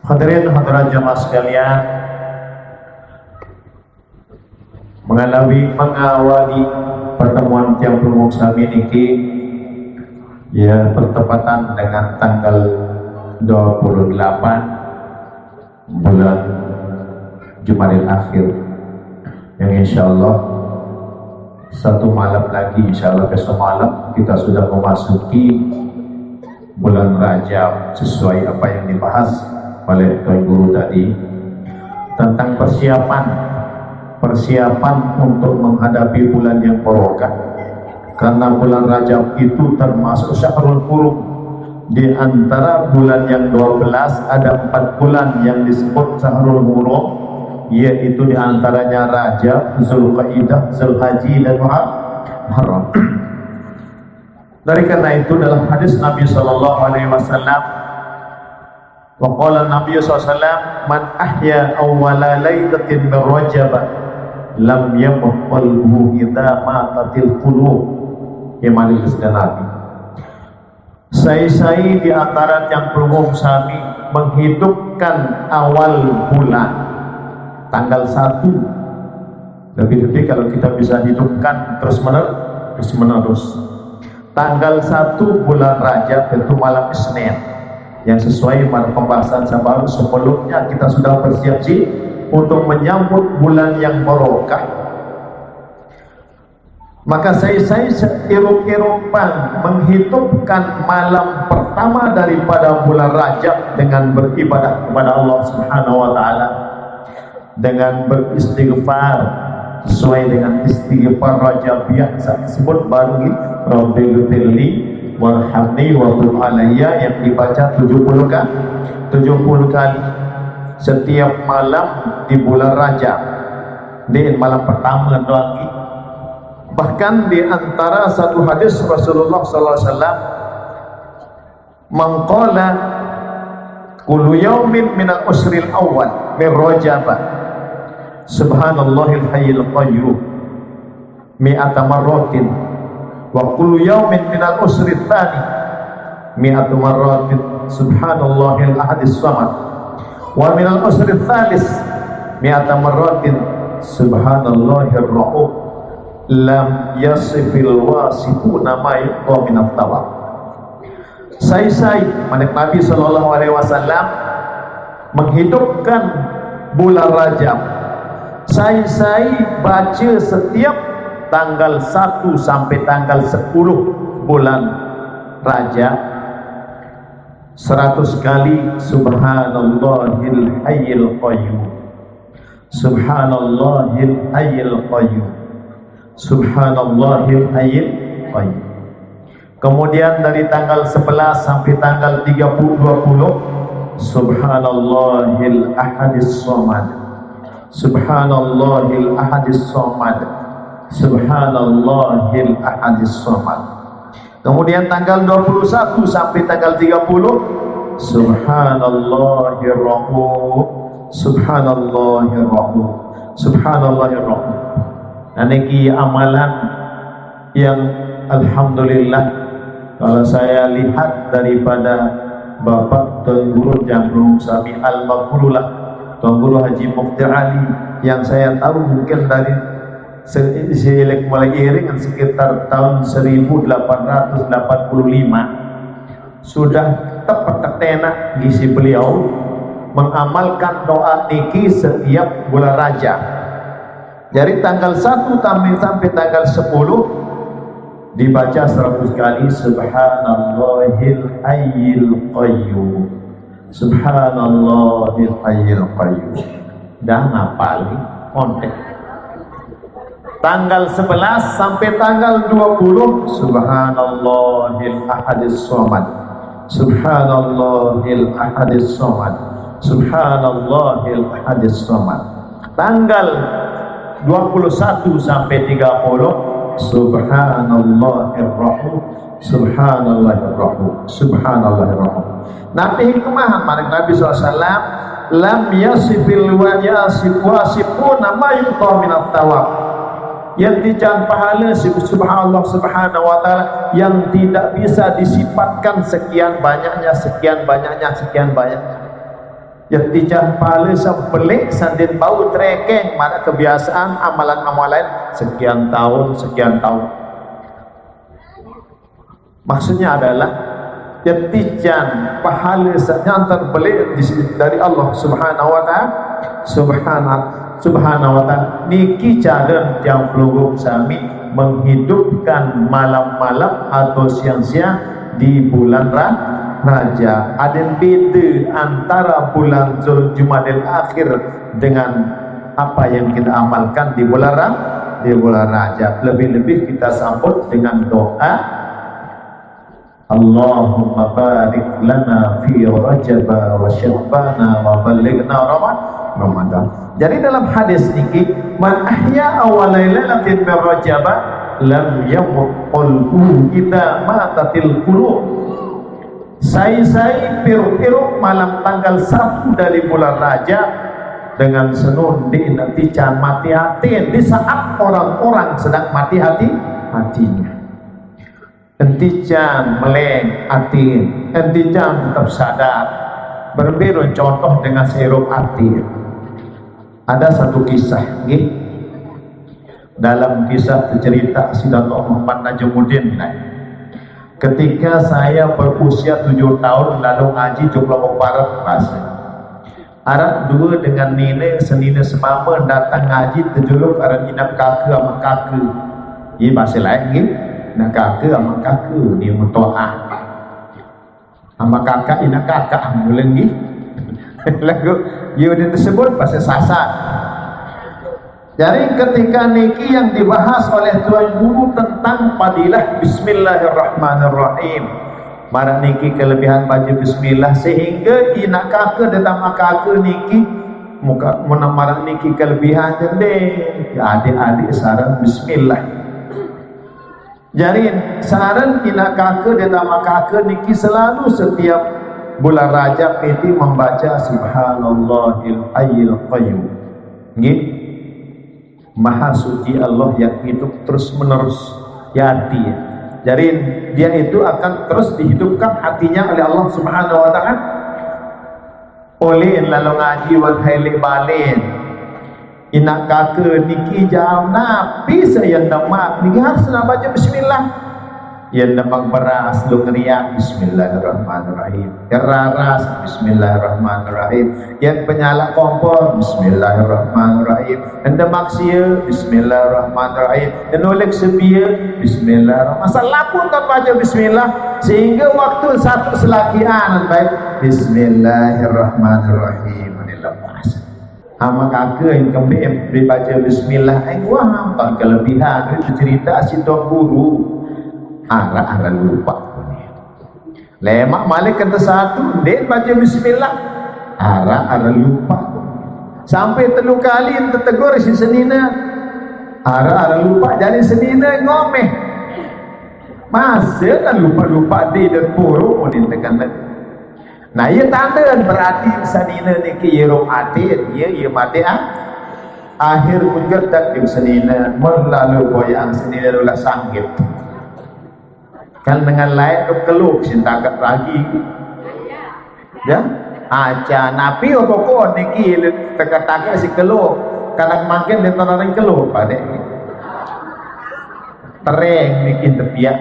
Hadirin hadirat jamaah sekalian, mengawali pertemuan yang berumur sami niki ya bertepatan dengan tanggal 28 bulan Jumadil Akhir yang insyaallah satu malam lagi, insyaallah besok malam kita sudah memasuki bulan Rajab sesuai apa yang dibahas oleh Tuan Guru tadi tentang persiapan untuk menghadapi bulan yang barokah, karena bulan Rajab itu termasuk Syahrul Qurum. Di antara bulan yang 12 ada 4 bulan yang disebut Syahrul Qurum, yaitu di antaranya Rajab, Zulqaidah, Zulhaji dan Muharram. Dari karena itu dalam hadis Nabi sallallahu alaihi wasallam, wa qala Nabi sallallahu alaihi wasallam, man ahya awwala lailatin min Rajab lam yamut qalbuhu idza matatil qulub. Yang disebutkan Nabi, saya di antara yang berumum sami menghidupkan awal bulan tanggal 1, lebih-lebih kalau kita bisa hidupkan terus menerus tanggal 1 bulan Rajab, itu malam Isnin, yang sesuai dengan pembahasan sebelumnya kita sudah bersiap-siap untuk menyambut bulan yang barokah. Maka saya iruk-irukan menghidupkan malam pertama daripada bulan Rajab dengan beribadah kepada Allah Subhanahu wa taala, dengan beristighfar sesuai dengan istighfar Rajabiyah disebut baru ini, Rabbighfirli warhamni wa tub alayya, yang dibaca 70 kali setiap malam di bulan Rajab. Di malam pertama lagi. Bahkan di antara satu hadis Rasulullah sallallahu alaihi wasallam, man qala kullu yaumin min al-usril awwal min Rajab subhanallahil hayyil qayyum mi'ata marratin, wa kullu yaumin min al-usril tsani mi'atu marratin subhanallahil ahadis samad, wa min al-usril tsalis mi'ata marratin subhanallahir rauf lam yasifil wasifuna ma yuqa minat tawab. Saya Nabi sallallahu alaihi wasallam menghidupkan bulan Rajab. Saya baca setiap tanggal 1 sampai tanggal 10 bulan Rajab 100 kali subhanallahil hayyil qayyum, subhanallahil hayyil qayyum, subhanallahil hayyil qayyum. Kemudian dari tanggal 11 sampai tanggal 20 subhanallahil ahadis samad, subhanallahil ahadis samad, subhanallahil ahadis samad. Kemudian tanggal 21 sampai tanggal 30 subhanallahir rahim, subhanallahir rahim, subhanallahir rahim. Nah, ini amalan yang alhamdulillah kalau saya lihat daripada Bapak Tuan Guru Jamrung Sami Al-Maghfurullah, Tuan Guru Haji Mufti Ali, yang saya tahu mungkin dari silek mulai iringan sekitar tahun 1885 sudah tepat tenak gisi beliau mengamalkan doa niki setiap bulan Rajab. Dari tanggal 1 sampai tanggal 10 dibaca 100 kali subhanallahil hayyil qayyum, subhanallahil hayyil qayyum. Dah ngapal kontek. Tanggal 11 sampai tanggal 20 subhanallahil ahadis samad, subhanallahil ahadis samad, subhanallahil ahadis samad. Tanggal 21 sampai 30 subhanallahir rahim, subhanallahir rahim, subhanallahir rahim. Nabi hikmah Nabi SAW, lam yasifil wa yasifuna ma yuqa minat tawab, yang dijan pahala subhanallah subhanahu wa ta'ala yang tidak bisa disifatkan sekian banyaknya, sekian banyaknya, sekian banyaknya. Jadi jangan pala sepelik sandin bau trekeng mana kebiasaan amalan-amalan sekian tahun. Maksudnya adalah jadi jangan pahala yang terbelik dari Allah Subhanahu wa taala. Subhanahu wa ta'ala niki cara yang peluguk sami menghidupkan malam-malam atau siang-siang di bulan Rajab. Ada beda antara bulan Zuljumadil Akhir dengan apa yang kita amalkan di bulan Rajab. Lebih-lebih kita sambut dengan doa Allahumma barik lana fi Rajab wa Sya'bana wa ballighna Ramadan. Jadi dalam hadis niki man ahya awal lailatin min Rajab lam yamut qalbuhu idza matatil qulub. Saya piru-piru malam tanggal 1 dari bulan Rajab dengan senun di nanti can mati hati di saat orang-orang sedang mati hatinya. Entijan meleng hati, entijan tetap sadar. Berbeda contoh dengan sehirup hati. Ada satu kisah, dalam kisah cerita Sidatul Muhammad Najmuddin. Ketika saya berusia 7 tahun lalu ngaji Jomblo Barat bahasa Arab dua dengan nina senina semama datang ngaji terjuluk arah inap kaka sama kaka. Ini bahasa lain nak kaka sama kaka ni mutoah sama kakak ina kakak mulengi lagu dia tersebut bahasa sasar. Jadi ketika niki yang dibahas oleh Tuan Guru tentang fadilah Bismillahirrahmanirrahim, marah niki kelebihan baca Bismillah sehingga ina kaka datang kaka niki muka marah niki kelebihan jende ya adik-adik saran Bismillah. Jadi saran ina kaka datang kaka niki selalu setiap bulan Rajab itu membaca Subhanallahil Hayyul Qayyum. Nggih. Maha suci Allah yang hidup terus menerus hati. Jadi dia itu akan terus dihidupkan hatinya oleh Allah Subhanahu wa ta'ala oleh lalu ngaji wal haili balin inak kaka niki jam nabi saya demak niki harus nak baca bismillah yang demak beras lu ngeriak Bismillahirrahmanirrahim, yang raras Bismillahirrahmanirrahim, yang penyala kompor Bismillahirrahmanirrahim, yang demak sia Bismillahirrahmanirrahim, yang nolek sebia Bismillahirrahmanirrahim. Masalah pun tak baca Bismillah sehingga waktu satu selakian baik Bismillahirrahmanirrahim dilepas. Ama kakak yang kembali dibaca Bismillah, wah tak kelebihan itu cerita si Tuan Guru. Arah lupa lemak malik kata satu dia baca bismillah arah lupa sampai 3 kali tertegur si senina arah lupa jadi senina ngomeh masa kan lupa di dan buruk ni tekan. Nah ia tanda berarti senina ni ke yerum hati ia mati akhir munjat tak senina melalui boyang senina ulah sanggit kan dengan lain tu keluh sintakat lagi ya aja napi pokok niki teka-teka si keluh kadang makin dia tanah keluh pada tereng niki tepiak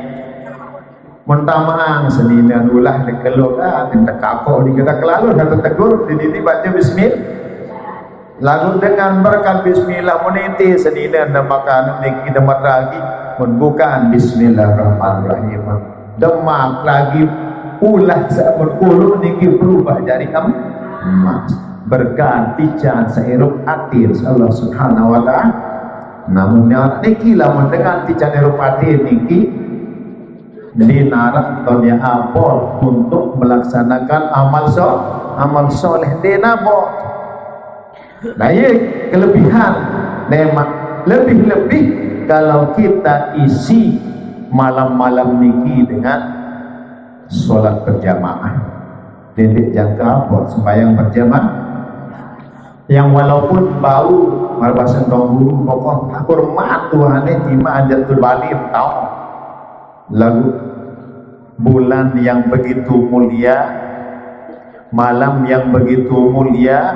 mentamaang senina ulah di keluh minta kapok di kita kelalu dan tegur di baca bismillah lalu dengan berkat bismillah meniti senina namakan niki demat lagi membukaan Bismillahirrahmanirrahim demak lagi ulah saat kulun niki berubah jadi emas berganti can sehirup atir Allah Subhanahu wa ta'ala. Namun niki lamun dengan tican hirup atir niki dinarak dunia apol untuk melaksanakan amal soleh dinabok. Nah ini kelebihan memang lebih-lebih kalau kita isi malam-malam niki dengan sholat berjamaah didik jangka apa sembahyang berjamaah yang walaupun bau marbasan Guru pokok hormat Tuhan tima anjatul balim tahu lagu bulan yang begitu mulia malam yang begitu mulia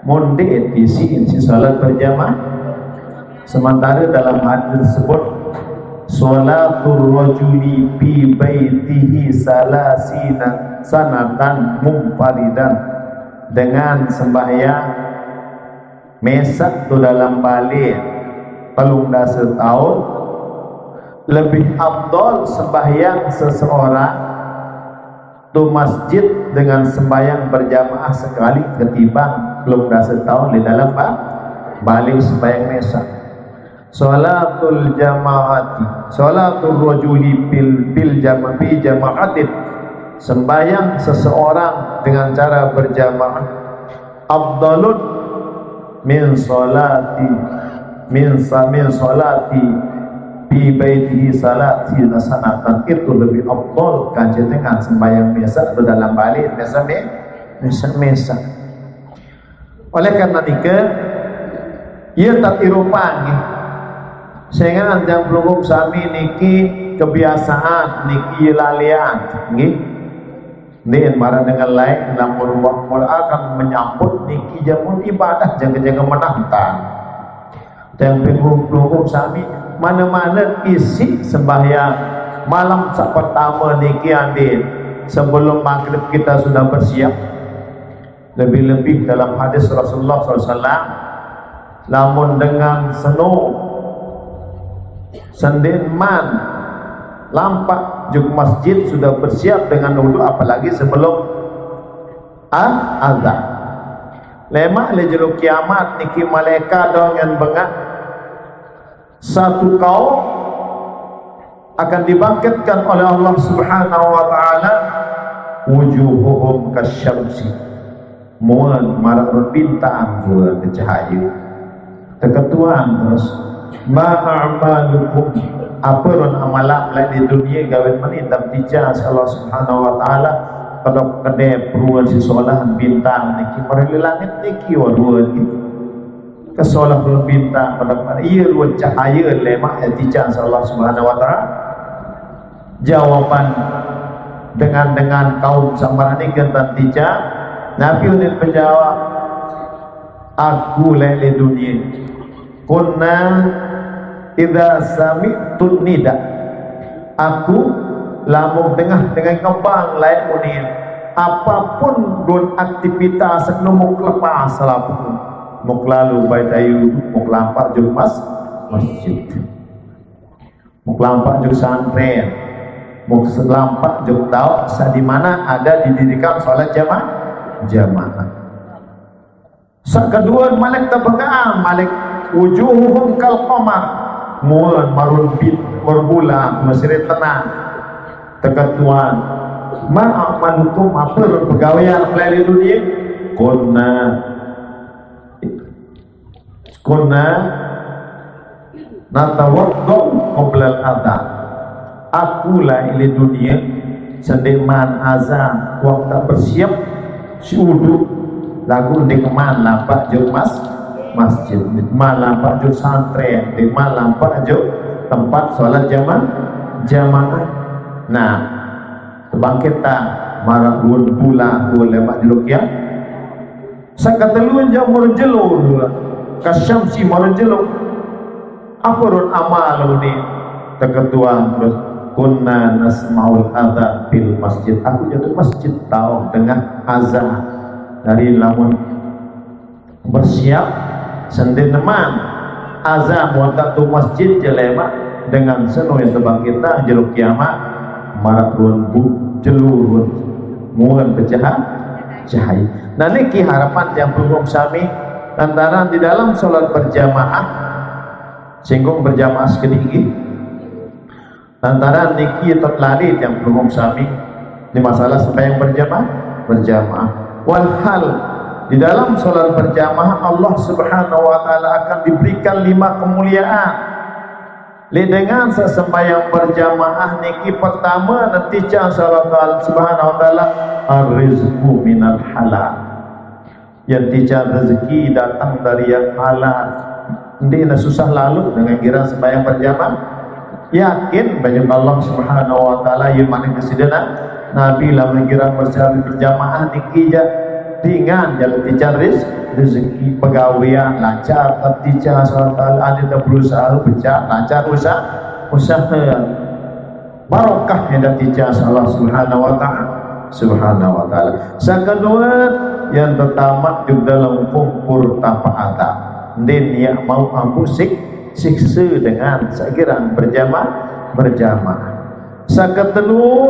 munde isi salat berjamaah. Sementara dalam hadis tersebut salatul rajuli fi baitihi salasina sanatan munfaridan, dengan sembahyang mesak tu dalam balik pelung dah setahun lebih afdal sembahyang seseorang tu masjid dengan sembahyang berjamaah sekali ketimbang pelung dah setahun di dalam balik sembahyang mesak. Salatul jamaati, salatul rajuli bil jamaatin, sembahyang seseorang dengan cara berjamaah afdalun min salati fi baitihi salati sanatan, itu lebih afdal kanjeng dengan sembahyang mesak atau dalam balik mesak. Oleh karena itu ia tak irupang sehingga yang belum sami niki kebiasaan niki lalian nggih nih marah dengan lain namun akan menyambut niki jamun ibadah jaga-jaga menantang dan belum sami mana-mana isi sembahyang malam sak pertama niki andin sebelum maghrib kita sudah bersiap. Lebih-lebih dalam hadis Rasulullah SAW, namun dengan senu sendiman lampak juk masjid sudah bersiap dengan wudu, apalagi sebelum azan. Lemak le jeluk kiamat niki malaikat dengan bengak satu kaum akan dibangkitkan oleh Allah Subhanahu wa taala, wujuhuhum kasyamsi, muan marah bintang bulan cahaya. Keketuan terus ma'amalukum, apa ron amalan lain di dunia gawe menindam tijas Allah Subhanahu wa taala pada kedai peruan si solahan bintang niki marili langit niki waduan niki kesolah peruan bintang pada iya ruan cahaya lemak tijas Allah Subhanahu wa taala. Jawaban dengan kaum sambarani gentan tijas Nabi unin menjawab, aku lele dunia kunna idza sami'tu nida, aku lamun dengar dengan kembang lain unin apapun don aktivitas muk lepas salapun muk lalu bait ayu muk lampak jeung masjid muk lampak jeung santren muk lampak jeung tau di mana ada didirikan salat jamaah. Kedua malik tabagaan malik wujuhuhum kal qamar, mulan marun bit berbulan masih tenang keketuan ma'amalukum, apa pegawaian melalui dunia kunna natawaddu qabla al-adhan, aku lah ini dunia sendiman azan waktu bersiap si wudu lagu di keman lampak jauh masjid di keman lampak jauh santren di keman lampak jauh tempat sholat jamaah. Nah kebangkitan marah bulan lemak jeluk ya sakatelun jamur jelur kasyamsi marah jeluk apa run amal ini keketuan terus kunna nasma'ul adhan fil masjid, aku jatuh masjid tahu dengan azan dari lamun bersiap sendeneman azan waktu masjid jelema dengan seno yang tebang kita jeluk kiamat marak ruan jelur muan cahaya. Nah niki harapan yang belum sami antara di dalam sholat berjamaah singgung berjamaah sedikit antara niki terlari yang belum sami di masalah sembahyang berjamaah. Walhal di dalam sholat berjamaah Allah Subhanahu wa taala akan diberikan 5 kemuliaan. Dengan sesembahyang berjamaah niki pertama nanti Allah Subhanahu wa taala ar-rizqu minal halal, yang tidak rezeki datang dari yang halal. Ini susah lalu dengan kira sembahyang berjamaah. Yakin banyak Allah Subhanahu wa taala yang mana kesidana Nabi lah mengira berjamaah dikija dengan jalan ticaris rezeki pegawaian lancar tertica soal ada berusaha beca lancar usaha barokah yang tertica Allah Subhanahu wa taala. Kedua yang tertamat juga dalam kumpul tanpa ada dan yang mau ambusik siksa dengan sekirang berjamaah. Kedua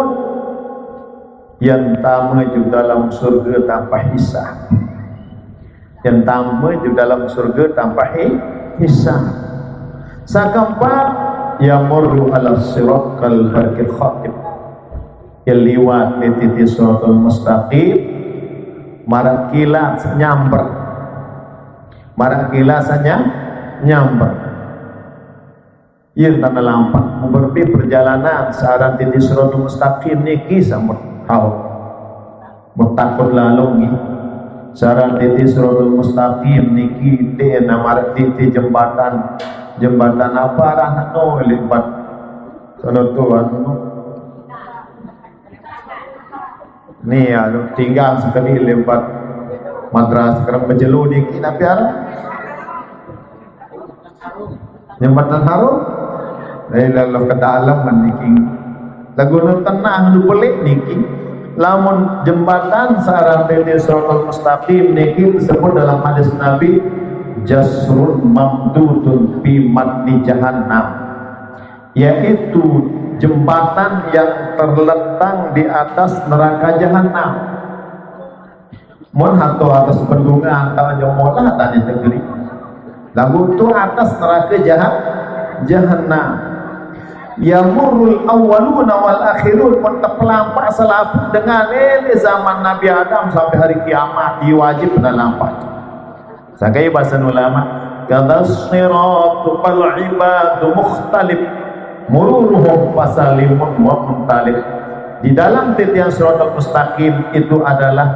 yang tamu juga dalam surga tanpa hisab, yang tamu juga dalam surga tanpa hisab. Keempat yang murru ala sirat kal barqil khatib, yang liwat di titik siratul mustaqim marak kilat nyamber, marak kilasanya nyamber. Ia tanah lampak berpi perjalanan searah titik siratul mustaqim niki sama bertakut lalu ni saran titik siratul mustaqim niki te nama titik jembatan apa arah no lipat sono tuan ni aduh tinggal sekali lewat madrasah sekarang berjelu niki tapi arah jembatan harum lalu ke dalam niki lagu nu tenang nu pelik niki lamun jembatan saran titik siratul mustaqim niki disebut dalam hadis Nabi jasrun mamdudun fi matni jahannam, yaitu jembatan yang terletak di atas neraka jahannam. Mun hatto atas bendungan atau jomolah tadi negeri lagu tu atas neraka jahannam. Yamurul awwaluna wal akhirun, pelampak selaput dengan zaman Nabi Adam sampai hari kiamat diwajib lampak. Sakai bahasa ulama kadas siratu wal ibadu mukhtalif mururuhum fasalimun wa muntalif. Di dalam titian siratal mustaqim itu adalah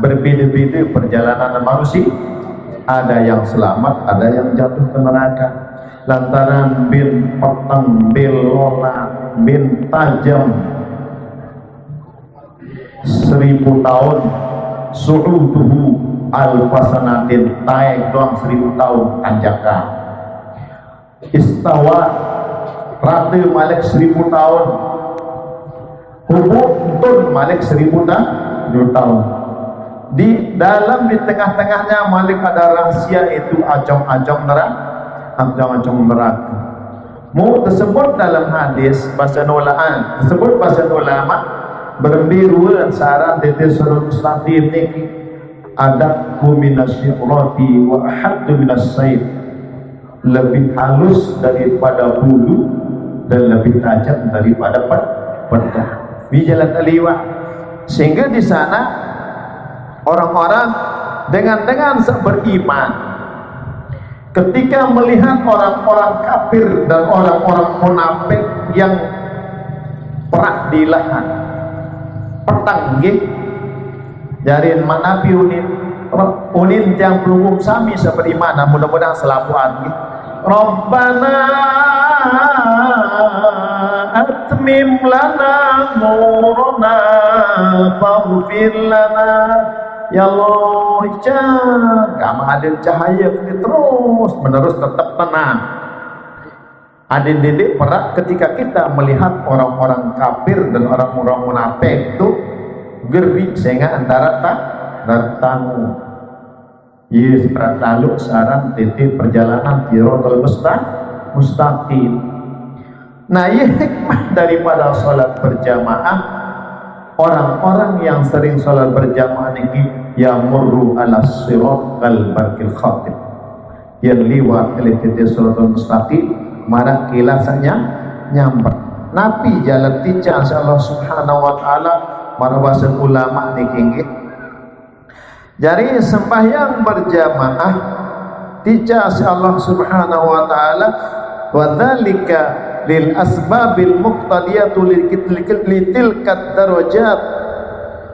berbeda-beda perjalanan manusia, ada yang selamat, ada yang jatuh ke neraka lantaran bin petang belola bin tajam 1000 tahun su'uduhu al-fasanatin taik doang 1000 tahun tanjakan istawa rata malik 1000 tahun hubutun malik 1000 tahun di dalam di tengah-tengahnya malik ada rahasia itu ajong-ajong neraka. Ajong-ajong neraka mu tersebut dalam hadis bahasa nulaan tersebut bahasa ulama berbiruan saran titik siratul mustaqim niki ada kuminasyirati wa haddu minas sayf, lebih halus daripada bulu dan lebih tajam daripada pedang di jalan taliwa. Sehingga di sana orang-orang dengan beriman ketika melihat orang-orang kafir dan orang-orang munafik yang perak di lahan petang nggih jarin manapi unin yang belum sami seberiman, mudah-mudahan selapuan nggih. Rabbana atmim lana nurana faghfir lana. Ya Allah, kamu hadir cahaya terus menerus tetap tenang. Adin didik perak ketika kita melihat orang-orang kafir dan orang-orang munafik itu geri sehingga antara tamu. Yes, perak lalu saran titik perjalanan siratal mustaqim. Nah, ini hikmah daripada sholat berjamaah. Orang-orang yang sering sholat berjamaah ini yamurru ala sirat kal barqil khatib, yang liwat oleh titik siratal mustaqim marak kilasanya nyamper nabi jalan tica Allah Subhanahu wa taala mana bahasa ulama niki. Jadi sembahyang berjamaah tica Allah Subhanahu wa taala wa dzalika lil asbabil muqtadiyatu litilkat darajat.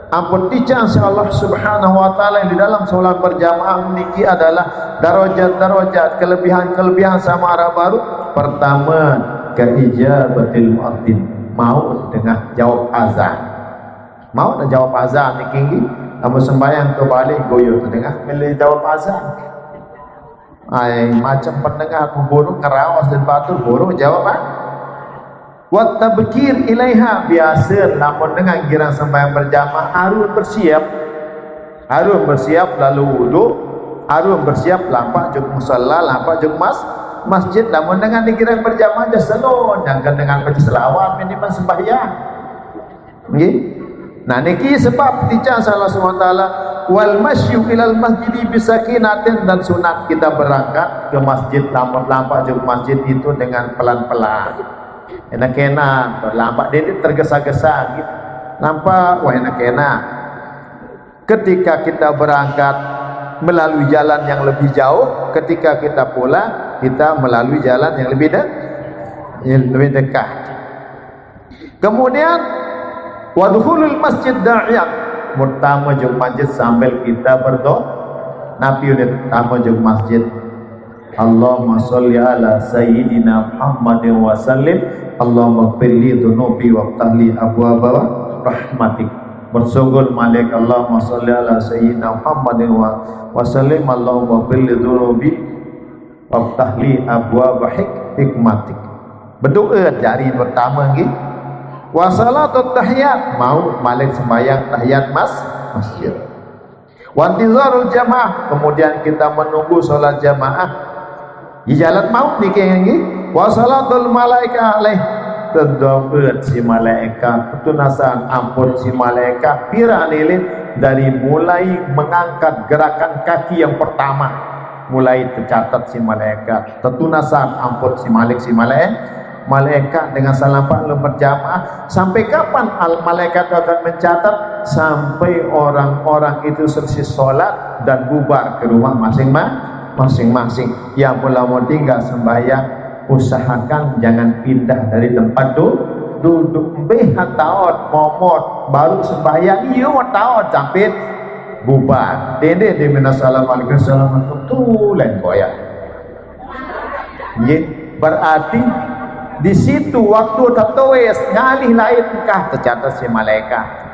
Ampun tica Allah Subhanahu wa taala di dalam salat berjamaah niki adalah darajat-darajat, kelebihan-kelebihan sama arah baru. Pertama, keijabatil muadzin, mau dengan jawab azan. Mau nak jawab azan ni tinggi, kamu sembahyang tu balik goyo tengah milih jawab azan. Ai macam pendengar burung kerawas dan batu burung jawab apa? Wa tabkir ilaiha, biasa namun dengan girang sembahyang berjamaah harus bersiap lalu wuduk, harus bersiap lampak juk musalla, lampak juk masjid. Namun dengan girang berjamaah je selon, jangan dengan baca selawat minimal sembahyang. Nggih. Nah niki sebab ticang salah SWT wal masyu ilal masjidi bisakinatin, dan sunat kita berangkat ke masjid lampak ke masjid itu dengan pelan-pelan. Enak-enak, lampak dia tergesa-gesa gitu. Nampak wah enak-enak. Ketika kita berangkat melalui jalan yang lebih jauh, ketika kita pulang kita melalui jalan yang lebih dekat. Kemudian wadkhulul masjid da'iyat, pertama jeng masjid sambil kita berdoa. Nabi unit pertama jeng masjid, Allahumma sholli ala sayyidina Muhammadin wa sallim, Allahumma firli dhunubi wa ftahli abwaaba rahmatik. Bersugul malik Allahumma sholli ala sayyidina Muhammadin wa sallim, Allahumma firli dhunubi wa ftahli abwaaba hikmatik. Berdoa jari pertama gitu. Wa salatut tahiyat, mau malik sembahyang tahiyat masjid. Wa intizarul jamaah, kemudian kita menunggu salat jamaah di jalan mau niki nggih. Wa salatul malaika alaih, terdoa si malaikat, petunasan ampun si malaikat pira lilin dari mulai mengangkat gerakan kaki yang pertama, mulai tercatat si malaikat, tetunasan ampun si malaikat dengan salam lu berjamaah. Sampai kapan malaikat akan mencatat? Sampai orang-orang itu selesai sholat dan bubar ke rumah masing-masing. Yang pula mau tinggal sembahyang, usahakan jangan pindah dari tempat duduk. Taot momot baru sembahyang, iya taot sampai bubar. Dede di mana assalamualaikum tu lain koyak. Berarti di situ waktu tertulis ngalih lain kah tercatat si malaikat.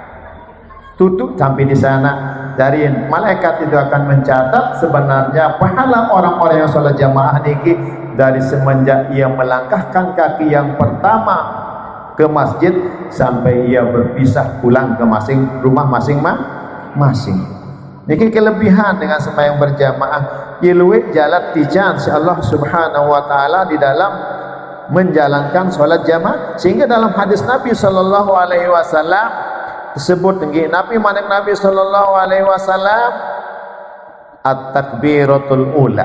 Tutup sampai di sana, dari malaikat itu akan mencatat sebenarnya pahala orang-orang yang sholat jamaah niki dari semenjak ia melangkahkan kaki yang pertama ke masjid sampai ia berpisah pulang ke rumah masing-masing. Niki kelebihan dengan sembahyang berjamaah. Iluit jalan tijan si Allah Subhanahu wa taala di dalam menjalankan sholat jamaah. Sehingga dalam hadis Nabi sallallahu alaihi wasallam tersebut tinggi Nabi sallallahu alaihi wasallam, at-takbiratul ula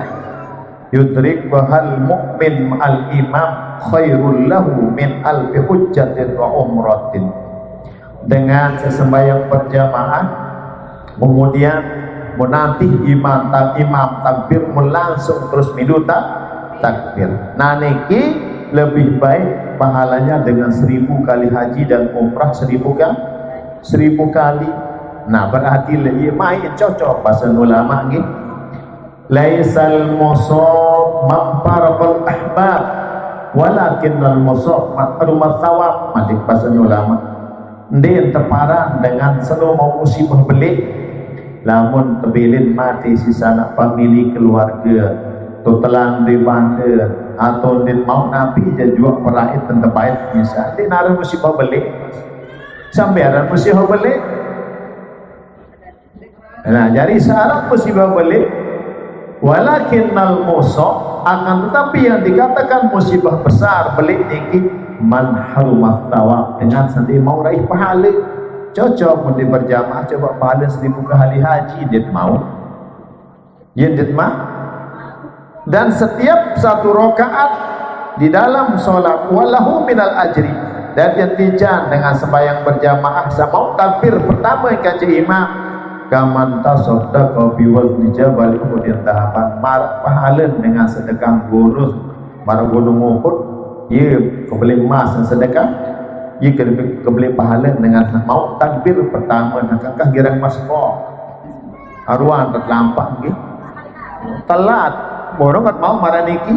yudrik bahal mu'min al imam khairul lahu min alfi hujjatin wa umratin. Dengan sesembahyang berjamaah kemudian menanti imam takbir langsung terus minuta takbir. Nah niki lebih baik pahalanya dengan 1000 kali haji dan umrah 1000 kali. Nah berarti lebih main cocok bahasa ulama gitu. Laisal musab mamparabal ahbab walakinnal musab matrumat thawab, madik bahasa ulama. Ndin teparan dengan selalu mau musibah belik, lamun tebilin mati sisa anak famili keluarga tutelan di bandar atau din mau nabi dan juga perait dan terbaik bisa din ada musibah belik sampai ada musibah belik. Nah jadi syarat musibah belik walakinnal musab, akan tetapi yang dikatakan musibah besar belik niki man harumat thawab, dengan sendiri mau raih pahala. Cocok mundi berjamaah coba pahala 1000 kali haji dit mau dit mah. Dan setiap satu rakaat di dalam sholat walahu minal ajri, dan yang tijan dengan sembahyang berjamaah sama takbir pertama yang kaji imam kaman tasaddaqa bi wazni jabal, kemudian tahapan pahala dengan sedekah gunung Uhud, ia kebeli emas dan sedekah, ia kebeli pahala dengan mau takbir pertama. Nakakah girang masbah arwah terlampak gitu telat borong kat mau marah niki.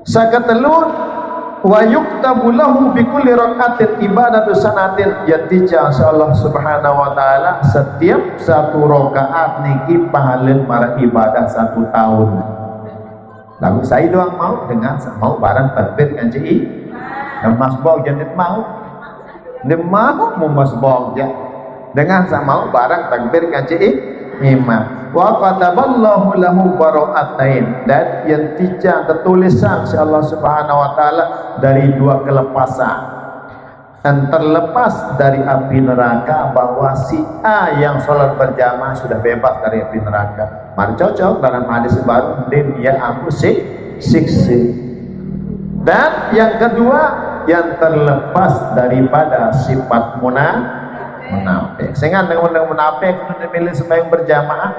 Saka telur wa yuktabu lahu bi kulli rakaatin ibadatu sanatin, yatija Allah subhanahu wa ta'ala setiap satu rakaat niki pahala para ibadah 1 tahun. Lalu saya doang mau dengan mau barang takbir kanci dan masbog jangan mau dia mau masbog ya dengan mau barang takbir kanci imam. Wa kataballahu lahu bara'atain, dan yang tiga tertulisan si Allah subhanahu wa ta'ala dari 2 kelepasan, dan terlepas dari api neraka, bahwa si A yang sholat berjamaah sudah bebas dari api neraka. Mari cocok dalam hadis baru, din ya aku siksa. Dan yang kedua, yang terlepas daripada sifat munafik. Sehingga dengan munafik itu memilih sembahyang berjamaah.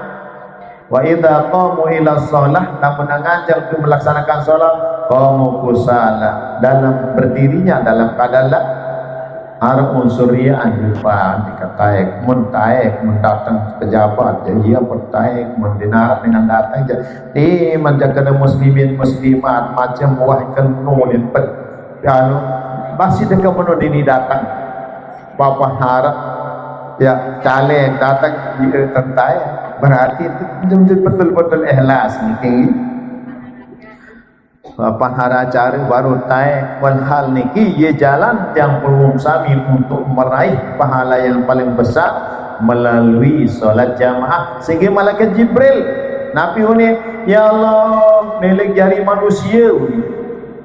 Wa idza qamu ila shalah, namun ngajak untuk melaksanakan salat, qamu kusala, dalam berdirinya dalam keadaan harap unsurian lupa dikataik muntaik mendatang pejabat jadi ia bertaik mendinarat dengan datang jadi menjaga muslimin muslimat macam wahkan nulin pet masih dekat penuh ini datang bapak harap ya caleg datang di tentai, berarti itu betul-betul ikhlas niki. Bapak harap cari baru taik walhal niki ye jalan yang belum sami untuk meraih pahala yang paling besar melalui solat jamaah. Sehingga malaikat Jibril Nabi ini ya Allah milik jari manusia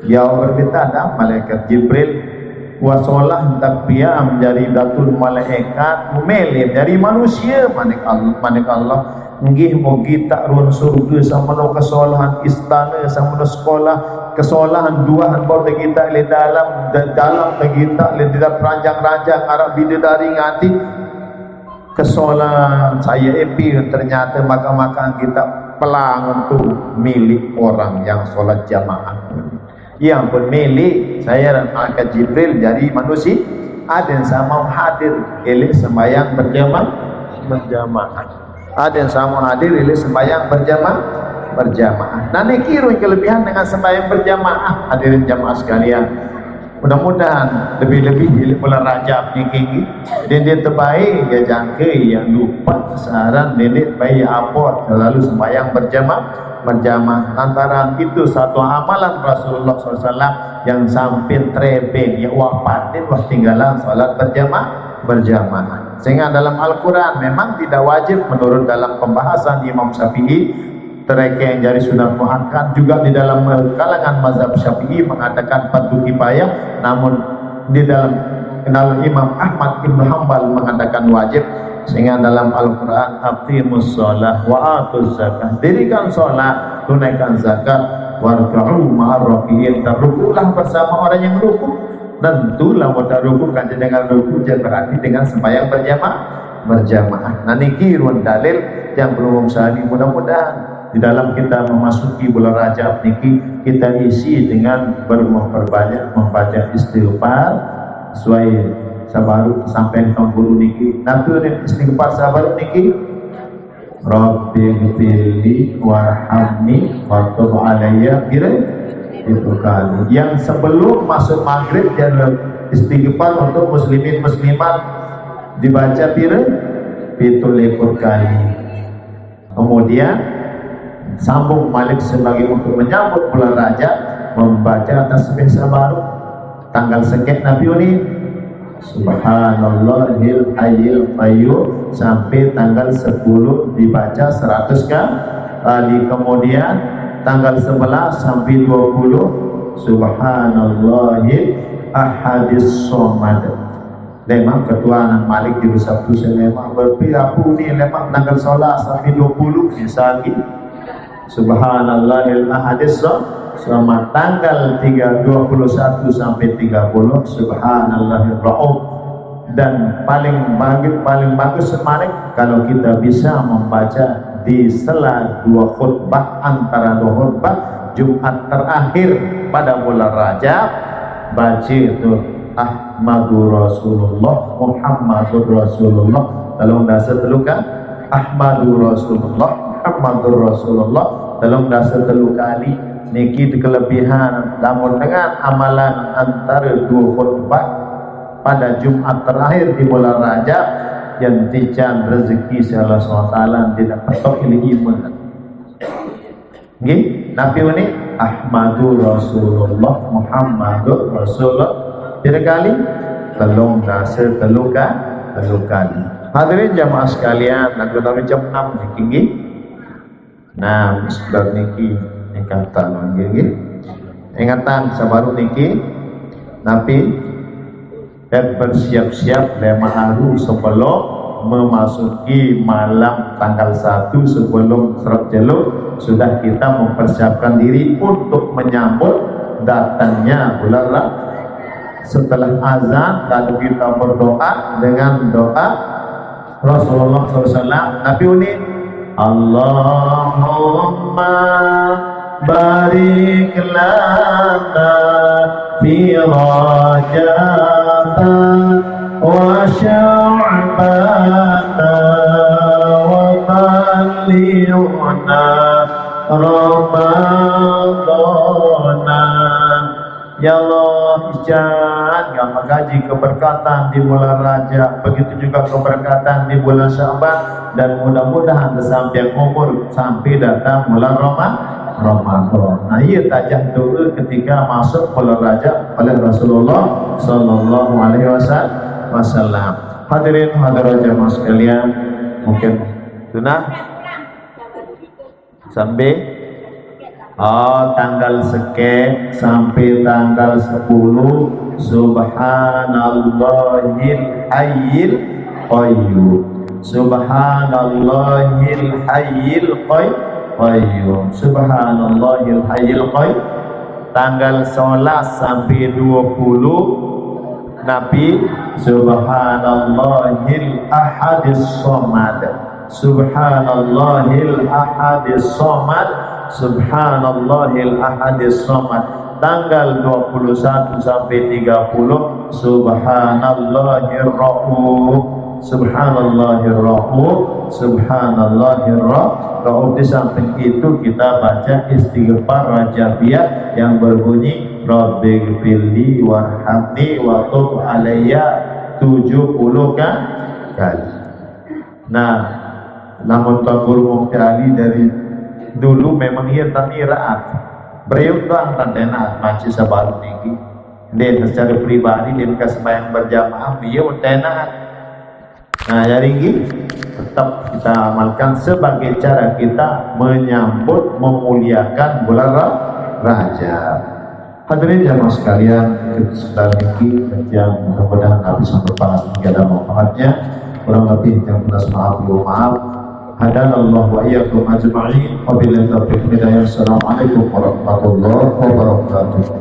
ya berkata ada malaikat Jibril wasolah takbiyam dari datul malaikat mumelih dari manusia manik Allah nggih mugi tak run surga sama no kesalahan istana sama no sekolah kesalahan duaan bawa kita le dalam kita le tidak ranjang-ranjang arah bidadari ngati kesalahan saya epi ternyata maka kita pelang untuk milik orang yang sholat jamaah yang pemilik saya dan malaikat Jibril dari manusia ada yang sama hadir elek sembahyang berjamaah ada yang sama hadir elek sembahyang berjamaah. Nah niki kelebihan dengan sembahyang berjamaah hadirin jamaah sekalian, mudah-mudahan lebih-lebih di bulan Rajab niki dendek terbaik ya jangke yang lupa saran dendek baik apot lalu sembahyang berjamaah. Antara itu satu amalan Rasulullah SAW yang sampai trebeng ya wafatin wah tinggalan salat berjamaah. Sehingga dalam Al-Quran memang tidak wajib menurut dalam pembahasan Imam Syafi'i, mereka yang jadi sunat muakkad juga di dalam kalangan mazhab Syafi'i mengatakan fardu kifayah, namun di dalam Imam Ahmad Ibn Hanbal mengatakan wajib. Sehingga dalam Al-Quran aqimus shalah wa atuz zakah, dirikan sholat, tunaikan zakat, warka'u ma'ar raki'in, rukulah bersama orang yang ruku, dan itulah mudah ruku kan dengan ruku berarti dengan sembahyang berjamaah. Nah niki dalil yang belum sahani, mudah-mudahan di dalam kita memasuki bulan Rajab niki kita isi dengan memperbanyak membaca istighfar sesuai sabaru sampai tahun bulu niki. Nanti istighfar sabaru niki Rabbi ghfirli warhamni watub alayya kira itu kali. Yang sebelum masuk maghrib dan istighfar untuk muslimin muslimat dibaca pira 17 kali. Kemudian sambung balik sebagai untuk menyambut bulan Rajab membaca tasbih sabaru tanggal sekian Nabi ini Subhanallahil hayyil qayyum sampai tanggal 10 dibaca 100 kali. Kemudian tanggal 11 sampai 20 Subhanallahil ahadis somad. Lemang ketua anak Malik di Sabtu selema berpiraku ni lemang tanggal 11 sampai 20 misalnya Subhanallahil ahadis selama tanggal 21 sampai 30 Subhanallahil ra'ub. Dan paling bagus semanik kalau kita bisa membaca di sela 2 khutbah, antara 2 khutbah Jumat terakhir pada bulan Rajab baca itu Ahmadur Rasulullah Muhammadur Rasulullah dalam dasar telukan Ahmadur Rasulullah Muhammadur Rasulullah dalam dasar telu kali niki kelebihan namun dengan amalan antara dua khutbah pada Jumat terakhir di bulan Rajab yang tican rezeki Allah SWT tidak petok ini iman. Nggih, Nabi ini Ahmadu Rasulullah Muhammadur Rasulullah tiga kali, telung nase telu kali. Hadirin jamaah sekalian, lagu Nabi jam 6 niki nggih. Nah, sebelah niki ingatan nggih. Ingatan sabaru niki Nabi dan bersiap-siap 5 hari sebelum memasuki malam tanggal 1 sebelum Serat Jeluk sudah kita mempersiapkan diri untuk menyambut datangnya bulan Rajab. Setelah azan lalu kita berdoa dengan doa Rasulullah SAW. Nabi ini Allahumma barik lana fi Rajab wa sya'bana wa ballighna Ramadana. Ya Allah, ijazah gaji keberkatan di bulan Rajab, begitu juga keberkatan di bulan Sya'ban, dan mudah-mudahan sampai umur sampai datang bulan Ramadan. Nah, ia tajam doa ketika masuk bulan Rajab oleh Rasulullah Sallallahu Alaihi Wasallam. Hadirin hadirat jamaah sekalian, mungkin sunnah sampai tanggal sekian sampai tanggal 10 Subhanallahil Hayyil Qayyum. Subhanallahil Hayyil Qayyum. Subhanallahil Hayyil Qayyum. Tanggal 11 sampai 20 Nabi Subhanallahil Ahadis Somad. Subhanallahil Ahadis Somad. Subhanallahil Ahadis Somad. Tanggal 21 sampai 30 Subhanallahir Rauf. Subhanallahir Rauf. Subhanallahir Rauf. Di samping itu kita baca istighfar Rajabiyah yang berbunyi Rabbighfirli warhamni wa tub alayya 70 kali. Nah, namun Tuan Guru Mufti Ali dari dulu memang ia taniraat beliau doang tantenaat masih sabar tinggi dan secara pribadi dia sembahyang berjamaah beliau tenaat. Nah, jadi ini tetap kita amalkan sebagai cara kita menyambut memuliakan bulan Rajab. Hadirin jamaah sekalian, sudah niki yang mudah-mudahan habis berpahala tidak ada manfaatnya, kurang lebih yang belas maaf. Hadanallahu wa iyyakum ajma'in. Wabillahi taufiq hidayah. Assalamualaikum warahmatullahi wabarakatuh.